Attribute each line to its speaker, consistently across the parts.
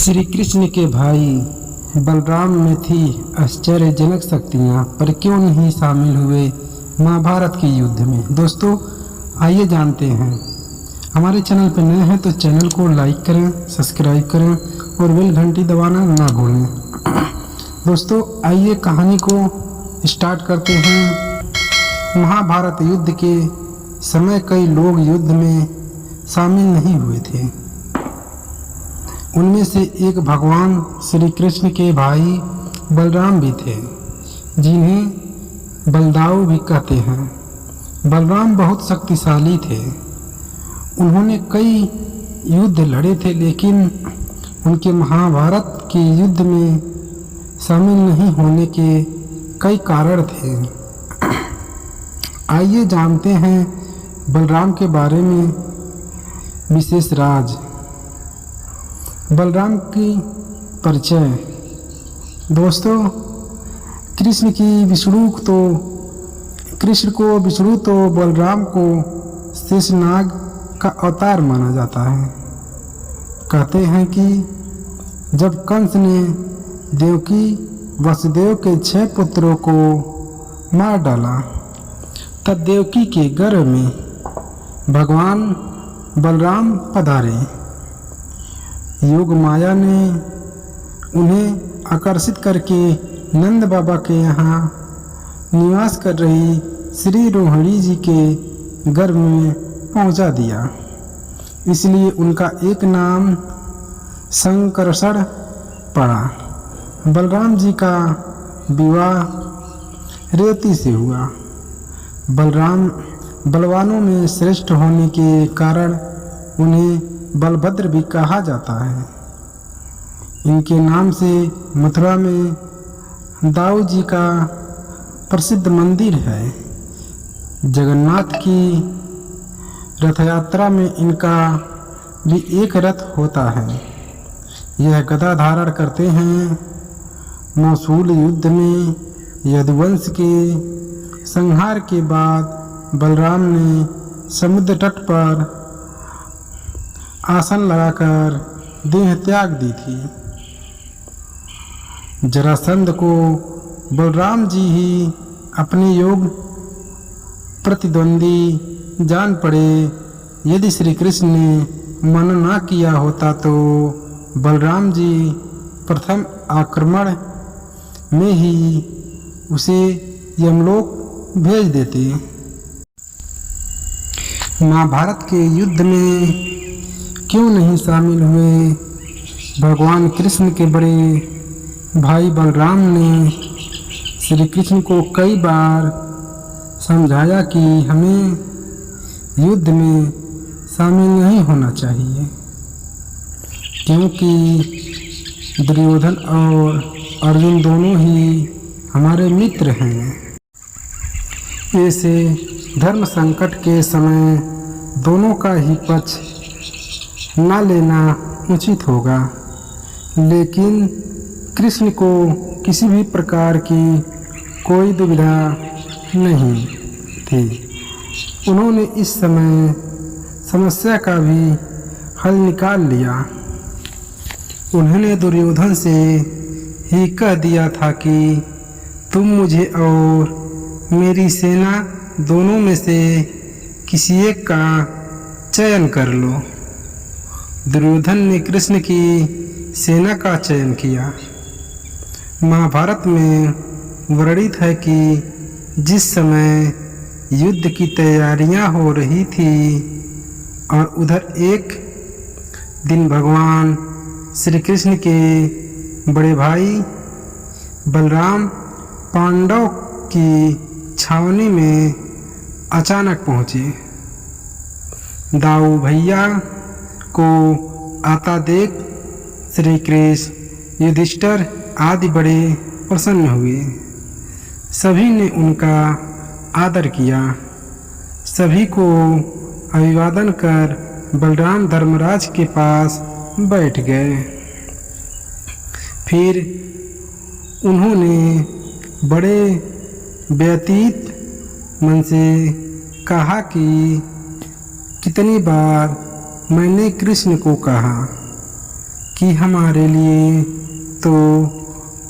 Speaker 1: श्री कृष्ण के भाई बलराम में थी आश्चर्यजनक शक्तियाँ, पर क्यों नहीं शामिल हुए महाभारत के युद्ध में। दोस्तों, आइए जानते हैं। हमारे चैनल पर नए हैं तो चैनल को लाइक करें, सब्सक्राइब करें और बेल घंटी दबाना ना भूलें। दोस्तों, आइए कहानी को स्टार्ट करते हैं। महाभारत युद्ध के समय कई लोग युद्ध में शामिल नहीं हुए थे। उनमें से एक भगवान श्री कृष्ण के भाई बलराम भी थे, जिन्हें बलदाऊ भी कहते हैं। बलराम बहुत शक्तिशाली थे। उन्होंने कई युद्ध लड़े थे, लेकिन उनके महाभारत के युद्ध में शामिल नहीं होने के कई कारण थे। आइए जानते हैं बलराम के बारे में विशेष राज। बलराम की परिचय। दोस्तों, कृष्ण को विष्णु तो बलराम को शेषनाग का अवतार माना जाता है। कहते हैं कि जब कंस ने देवकी वसुदेव के 6 पुत्रों को मार डाला, तब देवकी के गर्भ में भगवान बलराम पधारे। योग माया ने उन्हें आकर्षित करके नंद बाबा के यहाँ निवास कर रही श्री रोहिणी जी के गर्भ में पहुँचा दिया। इसलिए उनका एक नाम संकर्षण पड़ा। बलराम जी का विवाह रेवती से हुआ। बलराम बलवानों में श्रेष्ठ होने के कारण उन्हें बलभद्र भी कहा जाता है। इनके नाम से मथुरा में दाऊ जी का प्रसिद्ध मंदिर है। जगन्नाथ की रथ यात्रा में इनका भी एक रथ होता है। यह गदा धारण करते हैं। मौसूल युद्ध में यदुवंश के संहार के बाद बलराम ने समुद्र तट पर आसन लगाकर देह त्याग दी थी। जरासंध को बलराम जी ही अपने योग प्रतिद्वंदी जान पड़े। यदि श्री कृष्ण ने मना ना किया होता तो बलराम जी प्रथम आक्रमण में ही उसे यमलोक भेज देते। महाभारत के युद्ध में क्यों नहीं शामिल हुए? भगवान कृष्ण के बड़े भाई बलराम ने श्री कृष्ण को कई बार समझाया कि हमें युद्ध में शामिल नहीं होना चाहिए, क्योंकि दुर्योधन और अर्जुन दोनों ही हमारे मित्र हैं। ऐसे धर्म संकट के समय दोनों का ही पक्ष ना लेना उचित होगा। लेकिन कृष्ण को किसी भी प्रकार की कोई दुविधा नहीं थी। उन्होंने इस समय समस्या का भी हल निकाल लिया। उन्होंने दुर्योधन से ही कह दिया था कि तुम मुझे और मेरी सेना दोनों में से किसी एक का चयन कर लो। दुर्योधन ने कृष्ण की सेना का चयन किया। महाभारत में वर्णित है कि जिस समय युद्ध की तैयारियां हो रही थी और उधर एक दिन भगवान श्री कृष्ण के बड़े भाई बलराम पांडव की छावनी में अचानक पहुँचे। दाऊ भैया को आता देख श्री कृष्ण, युधिष्ठिर आदि बड़े प्रसन्न हुए। सभी ने उनका आदर किया। सभी को अभिवादन कर बलराम धर्मराज के पास बैठ गए। फिर उन्होंने बड़े व्यतीत मन से कहा कि कितनी बार मैंने कृष्ण को कहा कि हमारे लिए तो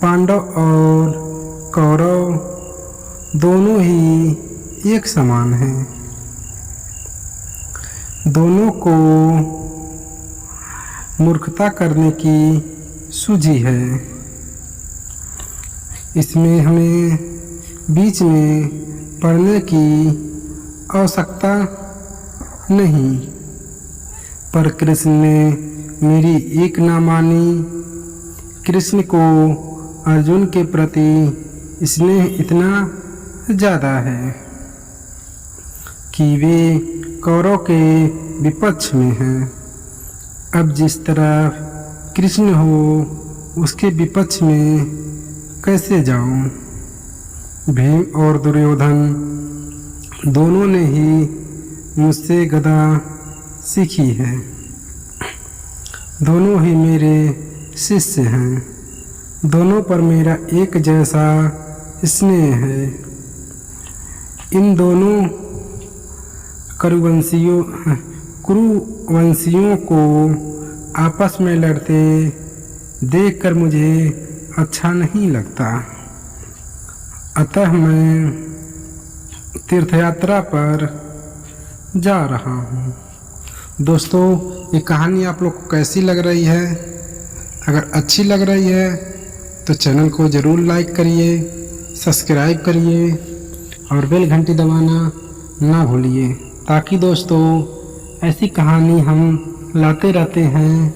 Speaker 1: पांडव और कौरव दोनों ही एक समान हैं। दोनों को मूर्खता करने की सूझी है। इसमें हमें बीच में पढ़ने की आवश्यकता नहीं। पर कृष्ण ने मेरी एक ना मानी। कृष्ण को अर्जुन के प्रति स्नेह इतना ज़्यादा है कि वे कौरव के विपक्ष में हैं। अब जिस तरफ कृष्ण हो उसके विपक्ष में कैसे जाऊं? भीम और दुर्योधन दोनों ने ही मुझसे गदा सीखी है। दोनों ही मेरे शिष्य हैं। दोनों पर मेरा एक जैसा स्नेह है। इन दोनों कुरुवंशियों को आपस में लड़ते देखकर मुझे अच्छा नहीं लगता। अतः मैं तीर्थयात्रा पर जा रहा हूँ। दोस्तों, ये कहानी आप लोग को कैसी लग रही है? अगर अच्छी लग रही है तो चैनल को ज़रूर लाइक करिए, सब्सक्राइब करिए और बेल घंटी दबाना ना भूलिए, ताकि दोस्तों ऐसी कहानी हम लाते रहते हैं।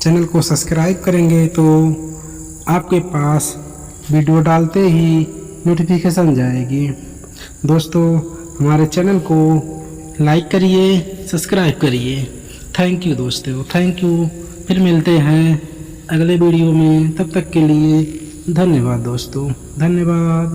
Speaker 1: चैनल को सब्सक्राइब करेंगे तो आपके पास वीडियो डालते ही नोटिफिकेशन जाएगी। दोस्तों, हमारे चैनल को लाइक करिए, सब्सक्राइब करिए। थैंक यू दोस्तों, थैंक यू। फिर मिलते हैं अगले वीडियो में। तब तक के लिए धन्यवाद दोस्तों, धन्यवाद।